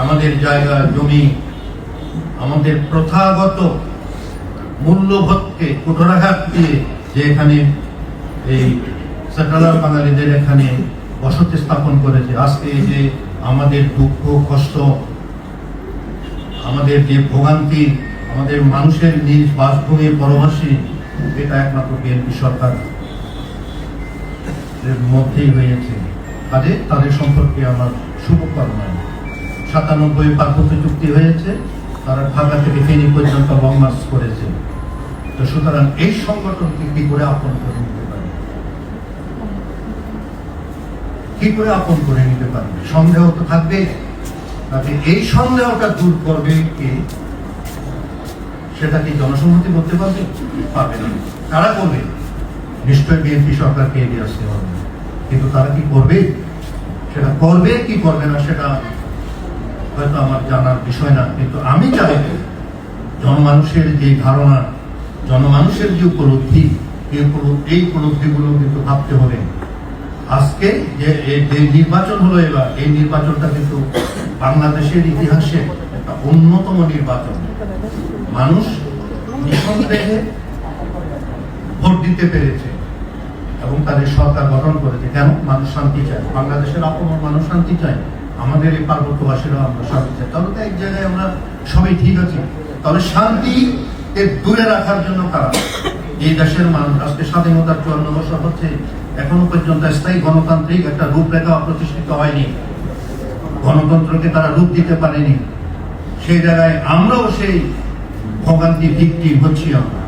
আমাদের জায়গা জমি, আমাদের প্রথাগত মূল্যবোধকে কুঠরাঘাত দিয়ে যে এখানে এই সেটেলার বাঙালিদের এখানে বসতি স্থাপন করেছে, আজকে যে আমাদের দুঃখ কষ্ট, আমাদের যে ভোগান্তি, আমাদের মানুষের নিজ বাসভূমি পরবাসী, এটা একমাত্র বিএনপি সরকার মধ্যেই হয়েছে। কাজে তাদের সম্পর্কে আমার শুভকামনা। 97 পার্বত্য চুক্তি হয়েছে, তারা ঢাকা থেকে ফেনী পর্যন্ত লং মার্চ করেছে। তো সুতরাং এই সংগঠনকে কি করে আপন করে নিতে পারে, কি করে আপন করে নিতে পারবে? সন্দেহ তো থাকবে। তাতে এই সন্দেহটা দূর করবে কে? সেটা কি জনসম্মতি করতে পারবে? পারবে না। কারা করবে? নিশ্চয় বিএনপি সরকারকে এগিয়ে আসতে হবে। কিন্তু তারা কি করবে? সেটা করবে কি করবে না সেটা হয়তো আমার জানার বিষয় না। কিন্তু আমি চাই জনমানুষের যে ধারণা, জনমানুষের যে উপলব্ধি, এই উপলব্ধিগুলো কিন্তু ভাবতে হবে। আজকে যে নির্বাচন হলো এবার, এই নির্বাচনটা কিন্তু বাংলাদেশের ইতিহাসে একটা অন্যতম নির্বাচন। মানুষ নিঃসন্দেহে ভোট দিতে পেরেছে এবং তাদের সরকার গঠন করেছে। কেন? মানুষ শান্তি চায়। বাংলাদেশের আপন মানুষ শান্তি চায়, আমাদের এই পার্বত্যবাসীরাও আমরা শান্তি চাই। তাহলে তো এক জায়গায় আমরা সবাই ঠিক আছি। তাহলে শান্তিকে দূরে রাখার জন্য কারা? এই দেশের মানুষ। আজকে স্বাধীনতার 54 বছর হচ্ছে, এখনো পর্যন্ত স্থায়ী গণতান্ত্রিক একটা রূপরেখা প্রতিষ্ঠিত হয়নি। গণতন্ত্রকে তারা রূপ দিতে পারেনি। সেই জায়গায় আমরাও সেই ভোগান্তি ভিক্টিম হচ্ছি আমরা।